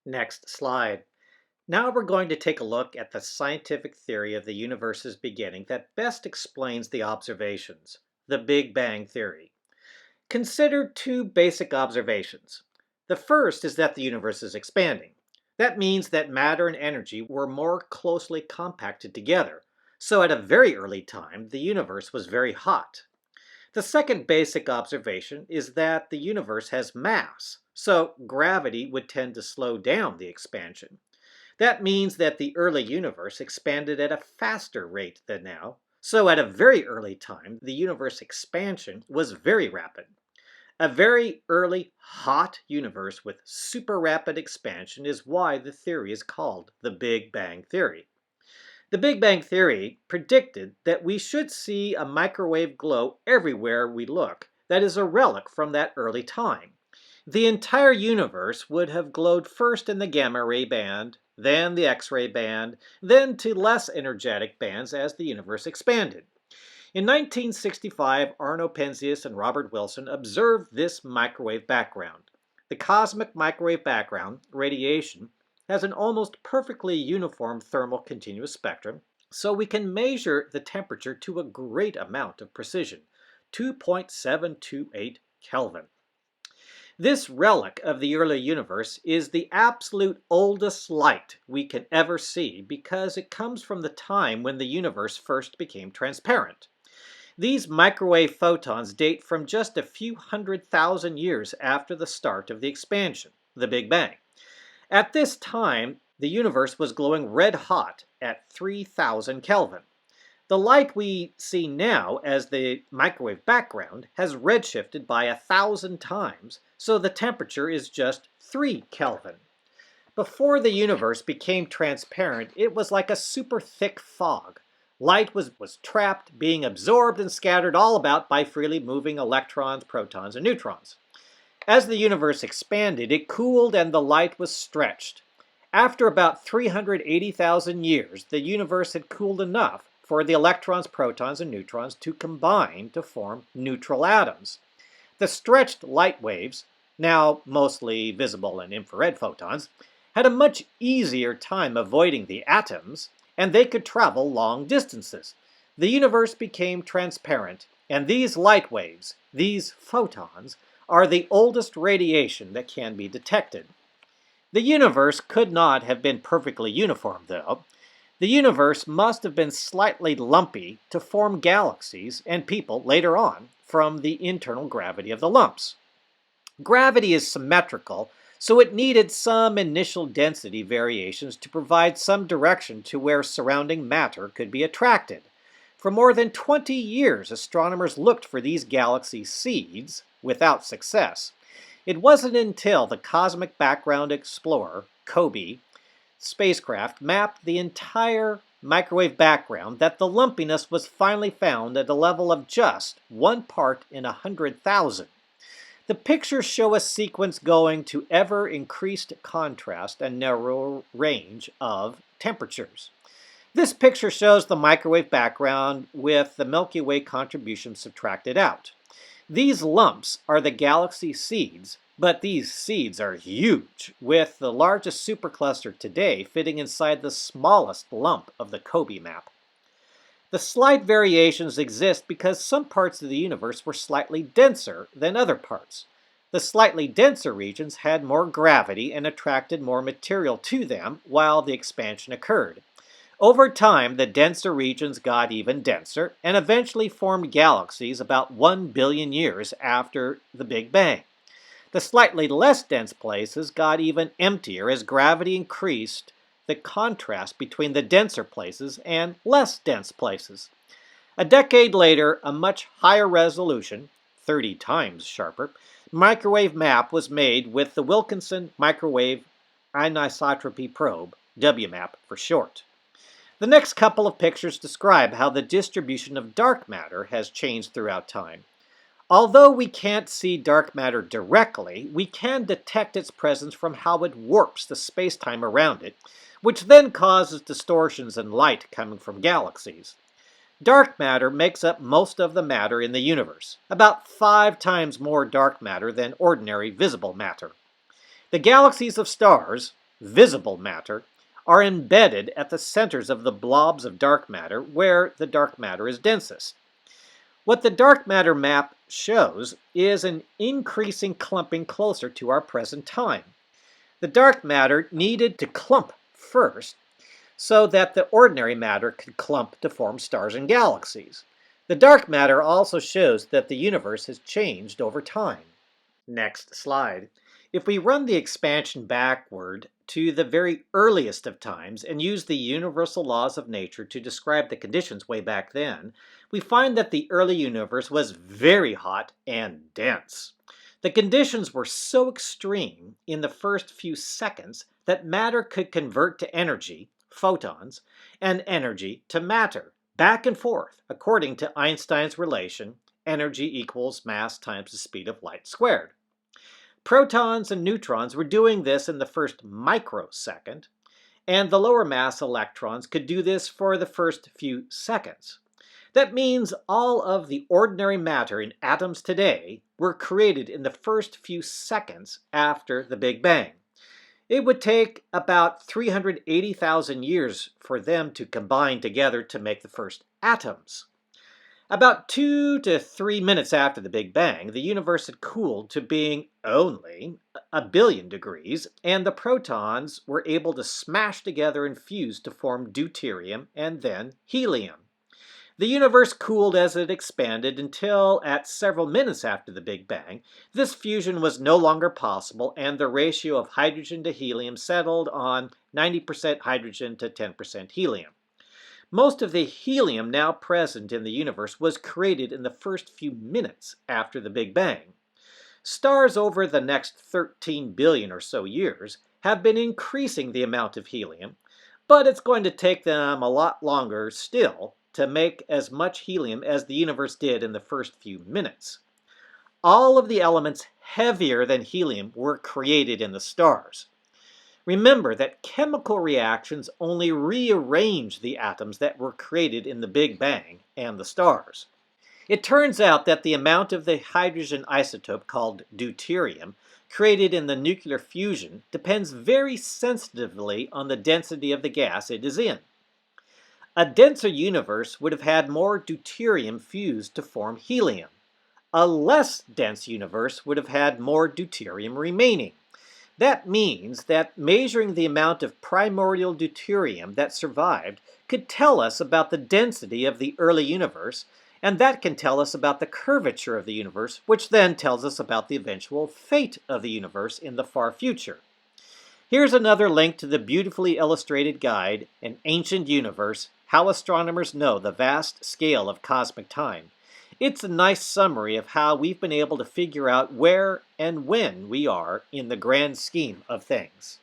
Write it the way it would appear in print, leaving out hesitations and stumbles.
Next slide. Now we're going to take a look at the scientific theory of the universe's beginning that best explains the observations, the Big Bang theory. Consider two basic observations. The first is that the universe is expanding. That means that matter and energy were more closely compacted together. So at a very early time, the universe was very hot. The second basic observation is that the universe has mass, so gravity would tend to slow down the expansion. That means that the early universe expanded at a faster rate than now, so at a very early time, the universe expansion was very rapid. A very early, hot universe with super rapid expansion is why the theory is called the Big Bang Theory. The Big Bang Theory predicted that we should see a microwave glow everywhere we look that is a relic from that early time. The entire universe would have glowed first in the gamma ray band, then the X-ray band, then to less energetic bands as the universe expanded. In 1965, Arno Penzias and Robert Wilson observed this microwave background. The cosmic microwave background, radiation, has an almost perfectly uniform thermal continuous spectrum, so we can measure the temperature to a great amount of precision, 2.728 Kelvin. This relic of the early universe is the absolute oldest light we can ever see because it comes from the time when the universe first became transparent. These microwave photons date from just a few 100,000 years after the start of the expansion, the Big Bang. At this time, the universe was glowing red hot at 3000 Kelvin. The light we see now as the microwave background has redshifted by 1,000 times, so the temperature is just 3 Kelvin. Before the universe became transparent, it was like a super thick fog. Light was trapped, being absorbed and scattered all about by freely moving electrons, protons, and neutrons. As the universe expanded, it cooled and the light was stretched. After about 380,000 years, the universe had cooled enough for the electrons, protons, and neutrons to combine to form neutral atoms. The stretched light waves, now mostly visible in infrared photons, had a much easier time avoiding the atoms, and they could travel long distances. The universe became transparent, and these light waves, these photons, are the oldest radiation that can be detected. The universe could not have been perfectly uniform, though. The universe must have been slightly lumpy to form galaxies and people later on from the internal gravity of the lumps. Gravity is symmetrical, so it needed some initial density variations to provide some direction to where surrounding matter could be attracted. For more than 20 years, astronomers looked for these galaxy seeds without success. It wasn't until the Cosmic Background Explorer, COBE, spacecraft mapped the entire microwave background that the lumpiness was finally found at a level of just 1 part in 100,000. The pictures show a sequence going to ever-increased contrast and narrow range of temperatures. This picture shows the microwave background with the Milky Way contribution subtracted out. These lumps are the galaxy seeds, but these seeds are huge, with the largest supercluster today fitting inside the smallest lump of the COBE map. The slight variations exist because some parts of the universe were slightly denser than other parts. The slightly denser regions had more gravity and attracted more material to them while the expansion occurred. Over time, the denser regions got even denser and eventually formed galaxies about 1 billion years after the Big Bang. The slightly less dense places got even emptier as gravity increased the contrast between the denser places and less dense places. A decade later, a much higher resolution, 30 times sharper, microwave map was made with the Wilkinson Microwave Anisotropy Probe, WMAP for short. The next couple of pictures describe how the distribution of dark matter has changed throughout time. Although we can't see dark matter directly, we can detect its presence from how it warps the space-time around it, which then causes distortions in light coming from galaxies. Dark matter makes up most of the matter in the universe, about 5 times more dark matter than ordinary visible matter. The galaxies of stars, visible matter, are embedded at the centers of the blobs of dark matter where the dark matter is densest. What the dark matter map shows is an increasing clumping closer to our present time. The dark matter needed to clump first so that the ordinary matter could clump to form stars and galaxies. The dark matter also shows that the universe has changed over time. Next slide. If we run the expansion backward to the very earliest of times and use the universal laws of nature to describe the conditions way back then, we find that the early universe was very hot and dense. The conditions were so extreme in the first few seconds that matter could convert to energy, photons, and energy to matter, back and forth, according to Einstein's relation, energy equals mass times the speed of light squared. Protons and neutrons were doing this in the first microsecond, and the lower mass electrons could do this for the first few seconds. That means all of the ordinary matter in atoms today were created in the first few seconds after the Big Bang. It would take about 380,000 years for them to combine together to make the first atoms. About 2 to 3 minutes after the Big Bang, the universe had cooled to being only a billion degrees, and the protons were able to smash together and fuse to form deuterium and then helium. The universe cooled as it expanded until, at several minutes after the Big Bang, this fusion was no longer possible and the ratio of hydrogen to helium settled on 90% hydrogen to 10% helium. Most of the helium now present in the universe was created in the first few minutes after the Big Bang. Stars over the next 13 billion or so years have been increasing the amount of helium, but it's going to take them a lot longer still to make as much helium as the universe did in the first few minutes. All of the elements heavier than helium were created in the stars. Remember that chemical reactions only rearrange the atoms that were created in the Big Bang and the stars. It turns out that the amount of the hydrogen isotope called deuterium created in the nuclear fusion depends very sensitively on the density of the gas it is in. A denser universe would have had more deuterium fused to form helium. A less dense universe would have had more deuterium remaining. That means that measuring the amount of primordial deuterium that survived could tell us about the density of the early universe, and that can tell us about the curvature of the universe, which then tells us about the eventual fate of the universe in the far future. Here's another link to the beautifully illustrated guide, An Ancient Universe, How Astronomers Know the Vast Scale of Cosmic Time. It's a nice summary of how we've been able to figure out where and when we are in the grand scheme of things.